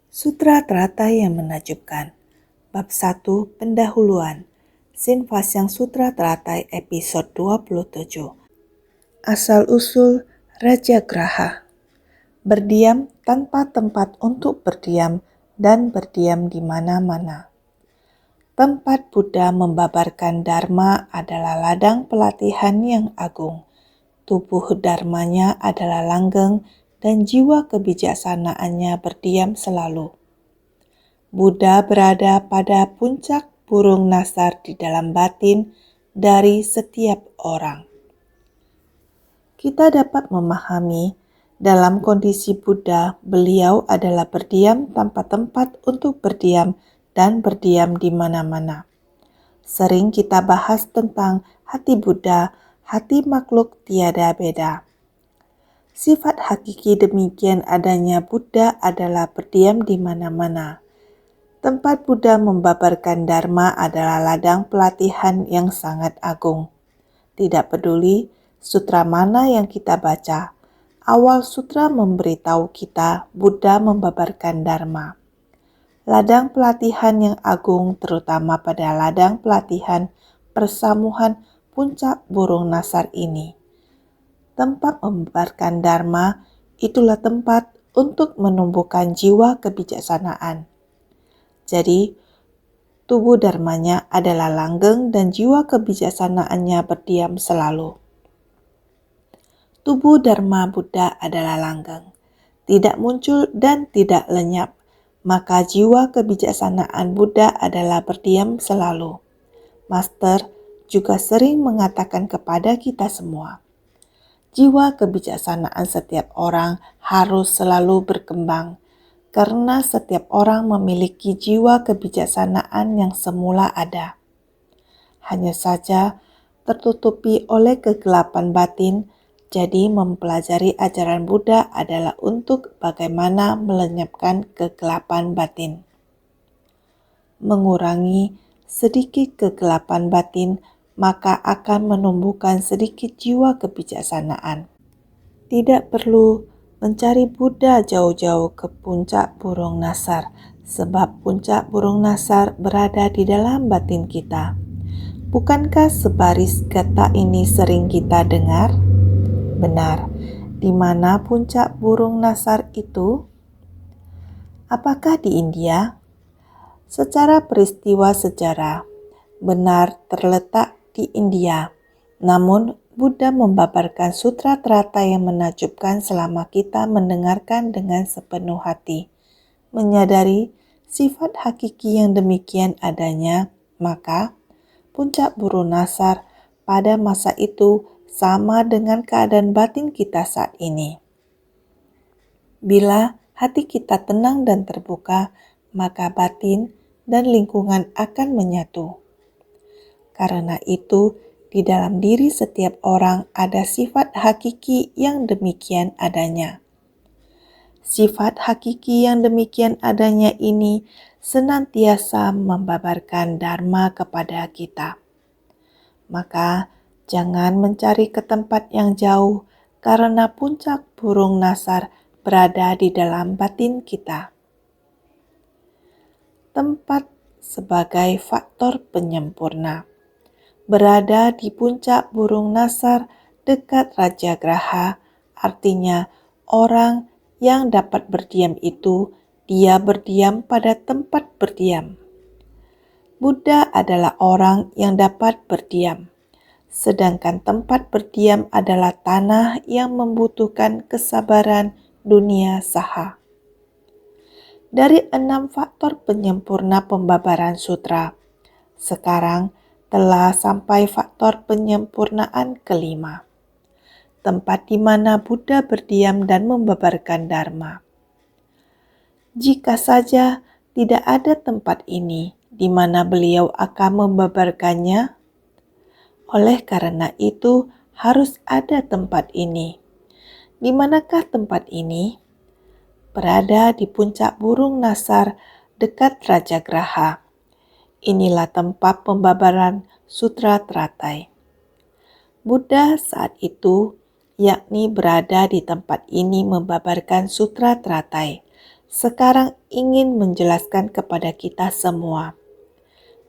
Sutra Teratai yang menakjubkan. Bab 1 Pendahuluan. Sinvasyang Sutra Teratai episode 27. Asal-usul Rajagraha. Berdiam tanpa tempat untuk berdiam dan berdiam di mana-mana. Tempat Buddha membabarkan Dharma adalah ladang pelatihan yang agung. Tubuh dharmanya adalah langgeng dan jiwa kebijaksanaannya berdiam selalu. Buddha berada pada puncak burung nasar di dalam batin dari setiap orang. Kita dapat memahami dalam kondisi Buddha, beliau adalah berdiam tanpa tempat untuk berdiam dan berdiam di mana-mana. Sering kita bahas tentang hati Buddha, hati makhluk tiada beda. Sifat hakiki demikian adanya Buddha adalah berdiam di mana-mana. Tempat Buddha membabarkan Dharma adalah ladang pelatihan yang sangat agung. Tidak peduli sutra mana yang kita baca, awal sutra memberitahu kita Buddha membabarkan Dharma. Ladang pelatihan yang agung terutama pada ladang pelatihan persamuhan puncak burung nasar ini. Tempat membabarkan Dharma itulah tempat untuk menumbuhkan jiwa kebijaksanaan. Jadi, tubuh dharmanya adalah langgeng dan jiwa kebijaksanaannya berdiam selalu. Tubuh dharma Buddha adalah langgeng, tidak muncul dan tidak lenyap, maka jiwa kebijaksanaan Buddha adalah berdiam selalu. Master juga sering mengatakan kepada kita semua, jiwa kebijaksanaan setiap orang harus selalu berkembang, karena setiap orang memiliki jiwa kebijaksanaan yang semula ada. Hanya saja tertutupi oleh kegelapan batin, jadi mempelajari ajaran Buddha adalah untuk bagaimana melenyapkan kegelapan batin. Mengurangi sedikit kegelapan batin, maka akan menumbuhkan sedikit jiwa kebijaksanaan. Tidak perlu mencari Buddha jauh-jauh ke puncak burung nasar, sebab puncak burung nasar berada di dalam batin kita. Bukankah sebaris kata ini sering kita dengar? Benar, di mana puncak burung nasar itu? Apakah di India? Secara peristiwa sejarah, benar terletak di India. Namun, Buddha membabarkan sutra teratai yang menakjubkan selama kita mendengarkan dengan sepenuh hati. Menyadari sifat hakiki yang demikian adanya, maka puncak burung nasar pada masa itu sama dengan keadaan batin kita saat ini. Bila hati kita tenang dan terbuka, maka batin dan lingkungan akan menyatu. Karena itu, di dalam diri setiap orang ada sifat hakiki yang demikian adanya. Sifat hakiki yang demikian adanya ini senantiasa membabarkan Dharma kepada kita. Maka, jangan mencari ke tempat yang jauh, karena puncak burung nasar berada di dalam batin kita. Tempat sebagai faktor penyempurna. Berada di puncak burung nasar dekat Rajagraha, artinya orang yang dapat berdiam itu, dia berdiam pada tempat berdiam. Buddha adalah orang yang dapat berdiam, sedangkan tempat berdiam adalah tanah yang membutuhkan kesabaran dunia saha. Dari 6 faktor penyempurna pembabaran sutra, sekarang telah sampai faktor penyempurnaan kelima, tempat di mana Buddha berdiam dan membabarkan Dharma. Jika saja tidak ada tempat ini, di mana beliau akan membabarkannya, oleh karena itu harus ada tempat ini. Di manakah tempat ini? Berada di puncak burung nasar dekat Rajagraha. Inilah tempat pembabaran sutra teratai. Buddha saat itu, yakni berada di tempat ini membabarkan sutra teratai. sekarang ingin menjelaskan kepada kita semua.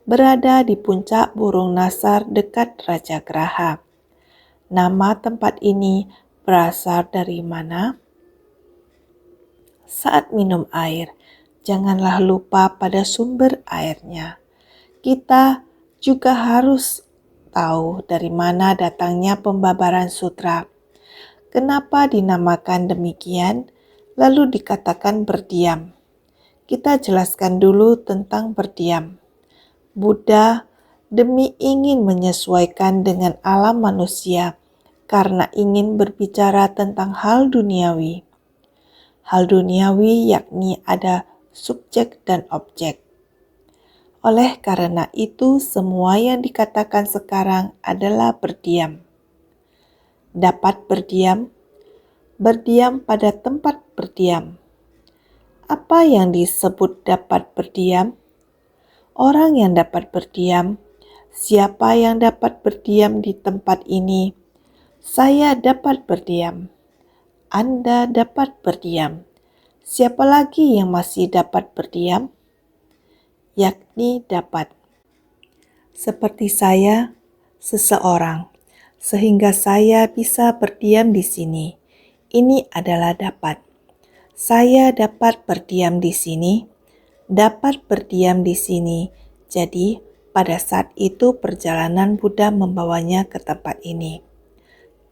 Berada di puncak Burung Nasar dekat Raja Graha. Nama tempat ini berasal dari mana? Saat minum air, janganlah lupa pada sumber airnya. Kita juga harus tahu dari mana datangnya pembabaran sutra. Kenapa dinamakan demikian, lalu dikatakan berdiam? Kita jelaskan dulu tentang berdiam. Buddha demi ingin menyesuaikan dengan alam manusia karena ingin berbicara tentang hal duniawi. Hal duniawi yakni ada subjek dan objek. Oleh karena itu, semua yang dikatakan sekarang adalah berdiam. Dapat berdiam, berdiam pada tempat berdiam. Apa yang disebut dapat berdiam? Orang yang dapat berdiam, siapa yang dapat berdiam di tempat ini? Saya dapat berdiam. Anda dapat berdiam. Siapa lagi yang masih dapat berdiam? Yakni dapat. Seperti saya, seseorang, sehingga saya bisa berdiam di sini. Ini adalah dapat. Saya dapat berdiam di sini, dapat berdiam di sini. Jadi, pada saat itu perjalanan Buddha membawanya ke tempat ini.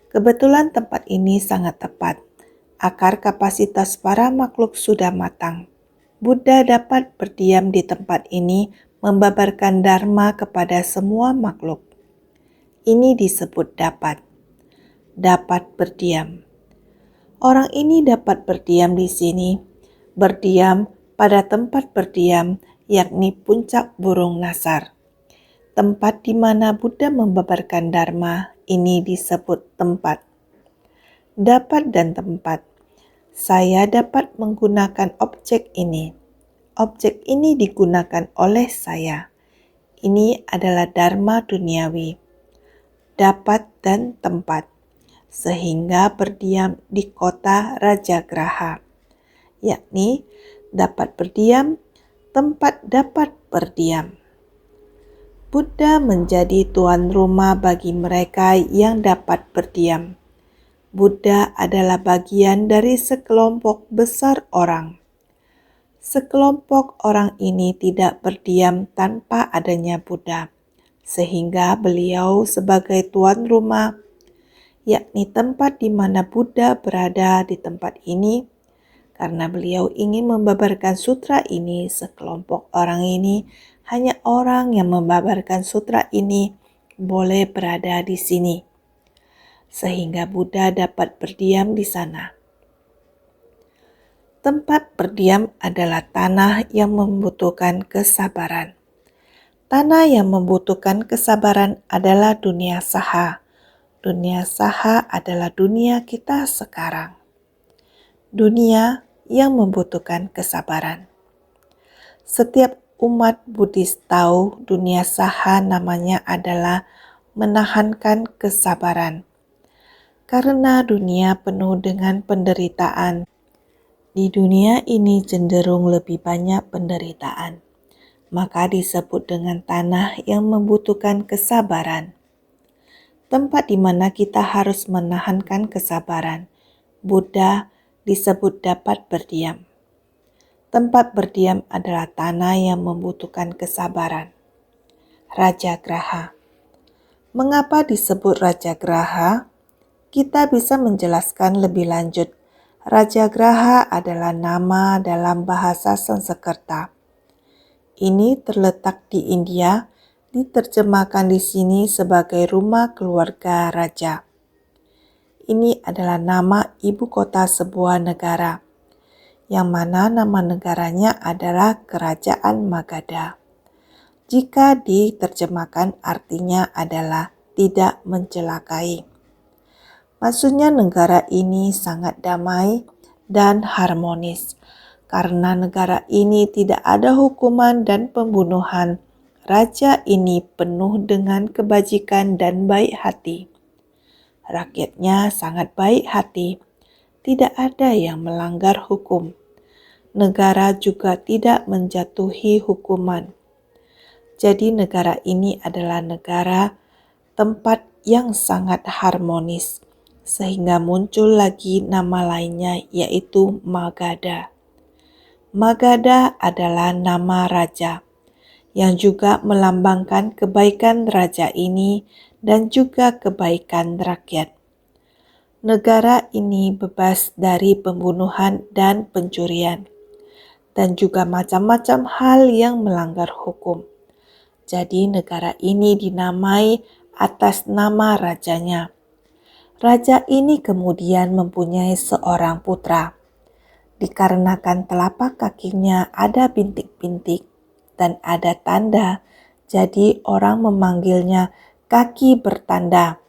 Kebetulan tempat ini sangat tepat. Akar kapasitas para makhluk sudah matang. Buddha dapat berdiam di tempat ini, membabarkan dharma kepada semua makhluk. Ini disebut dapat. Dapat berdiam. Orang ini dapat berdiam di sini, berdiam pada tempat berdiam, yakni puncak Burung Nasar. Tempat di mana Buddha membabarkan dharma, ini disebut tempat. Dapat dan tempat. Saya dapat menggunakan objek ini. Objek ini digunakan oleh saya. Ini adalah dharma duniawi. Dapat dan tempat. Sehingga berdiam di kota Raja Graha. Yakni dapat berdiam, tempat dapat berdiam. Buddha menjadi tuan rumah bagi mereka yang dapat berdiam. Buddha adalah bagian dari sekelompok besar orang. Sekelompok orang ini tidak berdiam tanpa adanya Buddha, sehingga beliau sebagai tuan rumah, yakni tempat di mana Buddha berada di tempat ini, karena beliau ingin membabarkan sutra ini, sekelompok orang ini, hanya orang yang membabarkan sutra ini boleh berada di sini, sehingga Buddha dapat berdiam di sana. Tempat berdiam adalah tanah yang membutuhkan kesabaran. Tanah yang membutuhkan kesabaran adalah dunia saha. Dunia saha adalah dunia kita sekarang. Dunia yang membutuhkan kesabaran. Setiap umat Buddhis tahu dunia saha namanya adalah menahankan kesabaran. Karena dunia penuh dengan penderitaan. Di dunia ini cenderung lebih banyak penderitaan. Maka disebut dengan tanah yang membutuhkan kesabaran. Tempat di mana kita harus menahankan kesabaran. Buddha disebut dapat berdiam. Tempat berdiam adalah tanah yang membutuhkan kesabaran. Raja Graha. Mengapa disebut Raja Graha? Kita bisa menjelaskan lebih lanjut. Raja Graha adalah nama dalam bahasa Sanskerta. Ini terletak di India, diterjemahkan di sini sebagai rumah keluarga raja. Ini adalah nama ibu kota sebuah negara, yang mana nama negaranya adalah Kerajaan Magadha. Jika diterjemahkan artinya adalah tidak mencelakai. Maksudnya negara ini sangat damai dan harmonis. Karena negara ini tidak ada hukuman dan pembunuhan, raja ini penuh dengan kebajikan dan baik hati. Rakyatnya sangat baik hati, tidak ada yang melanggar hukum. negara juga tidak menjatuhi hukuman. Jadi negara ini adalah negara tempat yang sangat harmonis, sehingga muncul lagi nama lainnya yaitu Magadha. Magadha adalah nama raja, yang juga melambangkan kebaikan raja ini dan juga kebaikan rakyat. Negara ini bebas dari pembunuhan dan pencurian, dan juga macam-macam hal yang melanggar hukum. Jadi negara ini dinamai atas nama rajanya. Raja ini kemudian mempunyai seorang putra. Dikarenakan telapak kakinya ada bintik-bintik dan ada tanda, jadi orang memanggilnya kaki bertanda,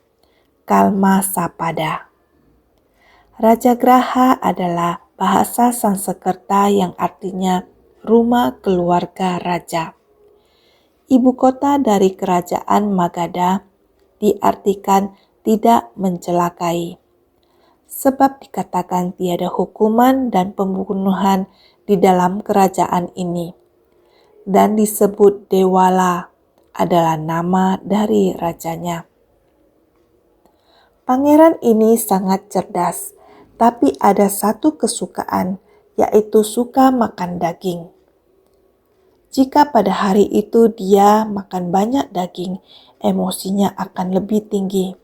Kalmasapada. Raja Graha adalah bahasa Sanskerta yang artinya rumah keluarga raja. Ibu kota dari kerajaan Magadha diartikan tidak mencelakai, sebab dikatakan tiada hukuman dan pembunuhan di dalam kerajaan ini. Dan disebut Dewala adalah nama dari rajanya. Pangeran ini sangat cerdas, tapi ada satu kesukaan, yaitu suka makan daging. Jika pada hari itu dia makan banyak daging, emosinya akan lebih tinggi.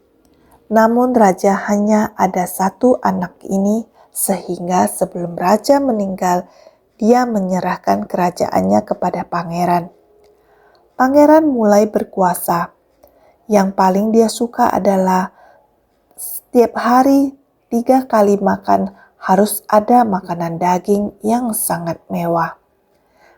Namun raja hanya ada satu anak ini, sehingga sebelum raja meninggal, dia menyerahkan kerajaannya kepada pangeran. Pangeran mulai berkuasa. Yang paling dia suka adalah setiap hari 3 kali makan harus ada makanan daging yang sangat mewah.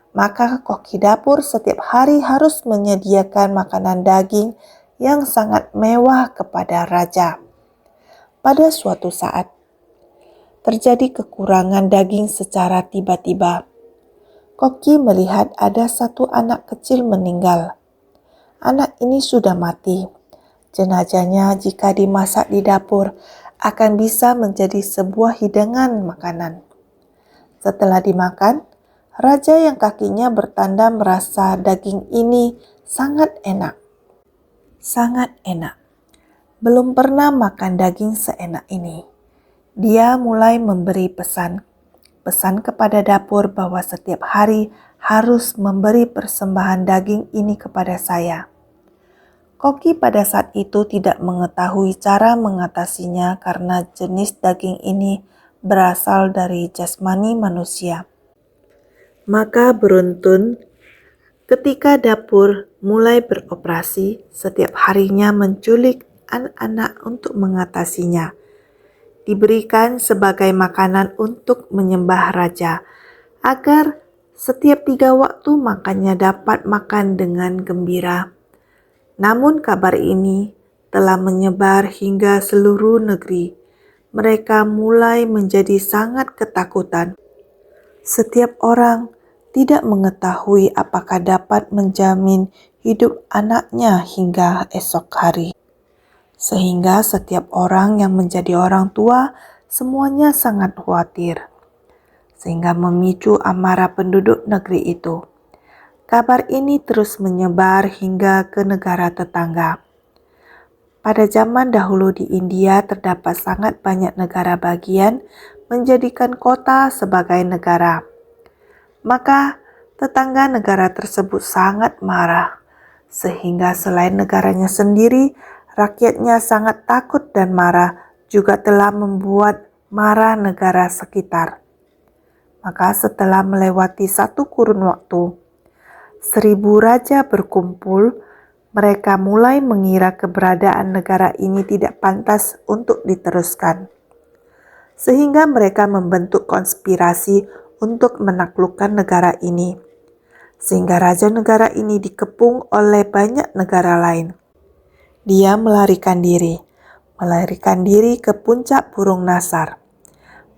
Maka koki dapur setiap hari harus menyediakan makanan daging yang sangat mewah kepada raja. Pada suatu saat, terjadi kekurangan daging secara tiba-tiba. Koki melihat ada satu anak kecil meninggal. Anak ini sudah mati. Jenazahnya jika dimasak di dapur akan bisa menjadi sebuah hidangan makanan. Setelah dimakan, raja yang kakinya bertanda merasa daging ini sangat enak. Sangat enak. Belum pernah makan daging seenak ini. Dia mulai memberi pesan kepada dapur bahwa setiap hari harus memberi persembahan daging ini kepada saya. Koki pada saat itu tidak mengetahui cara mengatasinya karena jenis daging ini berasal dari jasmani manusia. Maka beruntun ketika dapur mulai beroperasi, setiap harinya menculik anak-anak untuk mengatasinya. Diberikan sebagai makanan untuk menyembah raja, agar setiap 3 waktu makannya dapat makan dengan gembira. Namun kabar ini telah menyebar hingga seluruh negeri. Mereka mulai menjadi sangat ketakutan. Setiap orang tidak mengetahui apakah dapat menjamin hidup anaknya hingga esok hari. Sehingga setiap orang yang menjadi orang tua semuanya sangat khawatir. Sehingga memicu amarah penduduk negeri itu. Kabar ini terus menyebar hingga ke negara tetangga. Pada zaman dahulu di India terdapat sangat banyak negara bagian menjadikan kota sebagai negara. Maka tetangga negara tersebut sangat marah, sehingga selain negaranya sendiri, rakyatnya sangat takut dan marah juga telah membuat marah negara sekitar. Maka setelah melewati satu kurun waktu, 1000 raja berkumpul, mereka mulai mengira keberadaan negara ini tidak pantas untuk diteruskan. Sehingga mereka membentuk konspirasi untuk menaklukkan negara ini. Sehingga raja negara ini dikepung oleh banyak negara lain. Dia melarikan diri ke puncak Burung Nasar.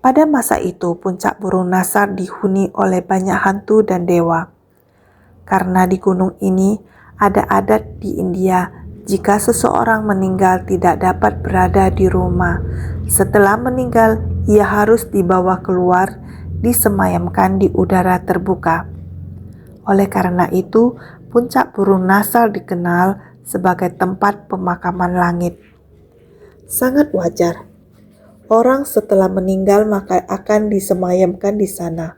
Pada masa itu, puncak Burung Nasar dihuni oleh banyak hantu dan dewa. Karena di gunung ini ada adat di India, jika seseorang meninggal tidak dapat berada di rumah. Setelah meninggal, ia harus dibawa keluar disemayamkan di udara terbuka. Oleh karena itu, puncak burung Nasal dikenal sebagai tempat pemakaman langit. Sangat wajar, orang setelah meninggal maka akan disemayamkan di sana.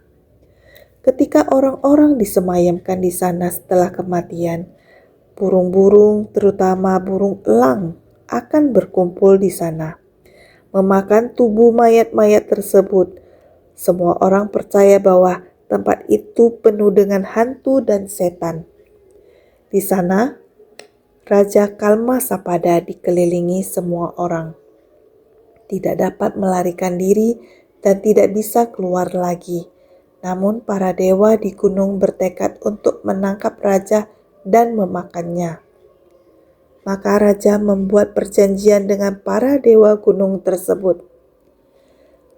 Ketika orang-orang disemayamkan di sana setelah kematian, burung-burung, terutama burung elang, akan berkumpul di sana, memakan tubuh mayat-mayat tersebut. Semua orang percaya bahwa tempat itu penuh dengan hantu dan setan. Di sana, Raja Kalmasapada dikelilingi semua orang. Tidak dapat melarikan diri dan tidak bisa keluar lagi. Namun para dewa di gunung bertekad untuk menangkap raja dan memakannya. Maka raja membuat perjanjian dengan para dewa gunung tersebut.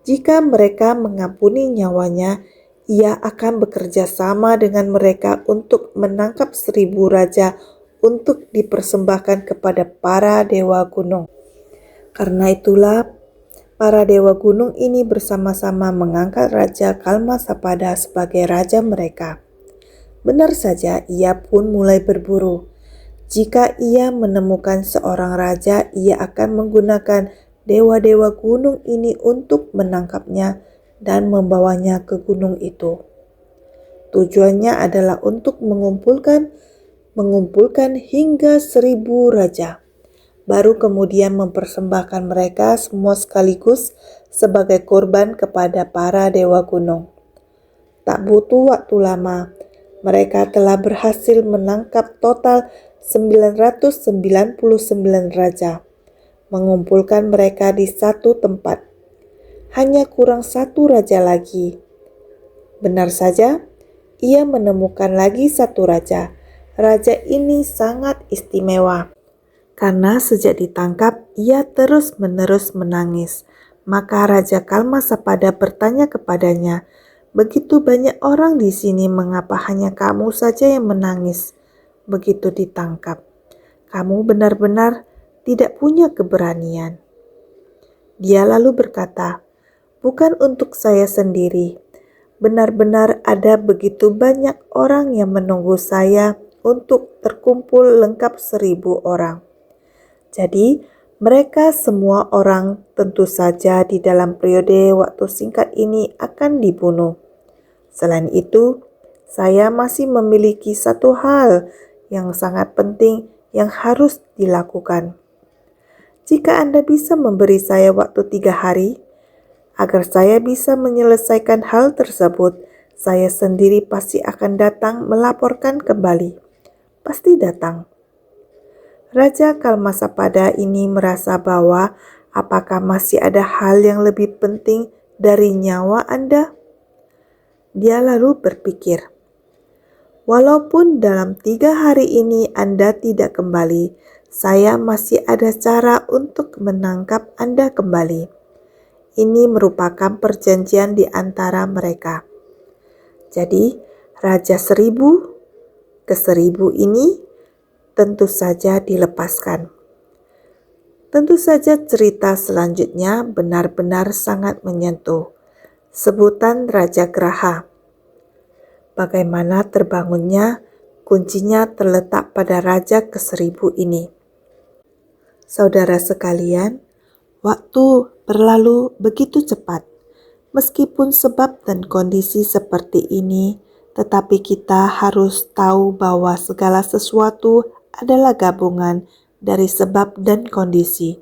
Jika mereka mengampuni nyawanya, ia akan bekerja sama dengan mereka untuk menangkap 1000 raja untuk dipersembahkan kepada para dewa gunung. Karena itulah, para dewa gunung ini bersama-sama mengangkat Raja Kalmasapada sebagai raja mereka. Benar saja, ia pun mulai berburu. Jika ia menemukan seorang raja, ia akan menggunakan dewa-dewa gunung ini untuk menangkapnya dan membawanya ke gunung itu. Tujuannya adalah untuk mengumpulkan hingga 1000 raja. Baru kemudian mempersembahkan mereka semua sekaligus sebagai korban kepada para dewa gunung. Tak butuh waktu lama, mereka telah berhasil menangkap total 999 raja, mengumpulkan mereka di satu tempat. Hanya kurang 1 raja lagi. Benar saja, ia menemukan lagi 1 raja. Raja ini sangat istimewa, karena sejak ditangkap, ia terus-menerus menangis. Maka Raja Kalmasapada bertanya kepadanya, "Begitu banyak orang di sini, mengapa hanya kamu saja yang menangis?" Begitu ditangkap, "Kamu benar-benar tidak punya keberanian." Dia lalu berkata, "Bukan untuk saya sendiri. Benar-benar ada begitu banyak orang yang menunggu saya untuk terkumpul lengkap 1000 orang. Jadi, mereka semua orang tentu saja di dalam periode waktu singkat ini akan dibunuh. Selain itu, saya masih memiliki satu hal yang sangat penting yang harus dilakukan. Jika Anda bisa memberi saya waktu 3 hari, agar saya bisa menyelesaikan hal tersebut, saya sendiri pasti akan datang melaporkan kembali." Pasti datang. Raja Kalmasapada ini merasa bahwa apakah masih ada hal yang lebih penting dari nyawa Anda? Dia lalu berpikir, "Walaupun dalam 3 hari ini Anda tidak kembali, saya masih ada cara untuk menangkap Anda kembali." Ini merupakan perjanjian di antara mereka. Jadi, Raja 1000 ke 1000 ini tentu saja dilepaskan. Tentu saja cerita selanjutnya benar-benar sangat menyentuh. Sebutan Raja Graha. Bagaimana terbangunnya, kuncinya terletak pada Raja ke-1000 ini. Saudara sekalian, waktu berlalu begitu cepat. Meskipun sebab dan kondisi seperti ini, tetapi kita harus tahu bahwa segala sesuatu adalah gabungan dari sebab dan kondisi.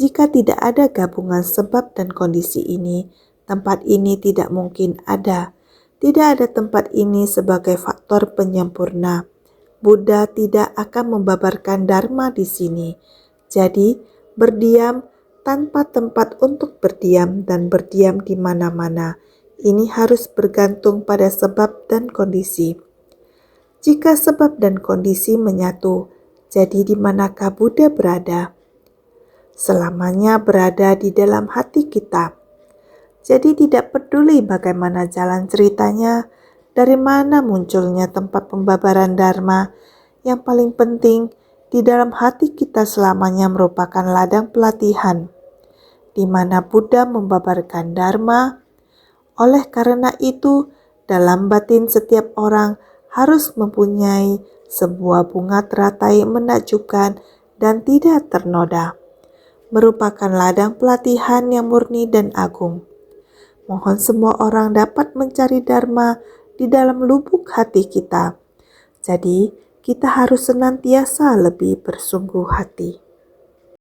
Jika tidak ada gabungan sebab dan kondisi ini, tempat ini tidak mungkin ada. Tidak ada tempat ini sebagai faktor penyempurna. Buddha tidak akan membabarkan dharma di sini. Jadi, berdiam tanpa tempat untuk berdiam dan berdiam di mana-mana. Ini harus bergantung pada sebab dan kondisi. Jika sebab dan kondisi menyatu, jadi di manakah Buddha berada? Selamanya berada di dalam hati kita. Jadi tidak peduli bagaimana jalan ceritanya, dari mana munculnya tempat pembabaran dharma. Yang paling penting, di dalam hati kita selamanya merupakan ladang pelatihan, di mana Buddha membabarkan dharma, Oleh karena itu, dalam batin setiap orang harus mempunyai sebuah bunga teratai menakjubkan dan tidak ternoda, merupakan ladang pelatihan yang murni dan agung. Mohon semua orang dapat mencari dharma di dalam lubuk hati kita. Jadi, kita harus senantiasa lebih bersungguh hati.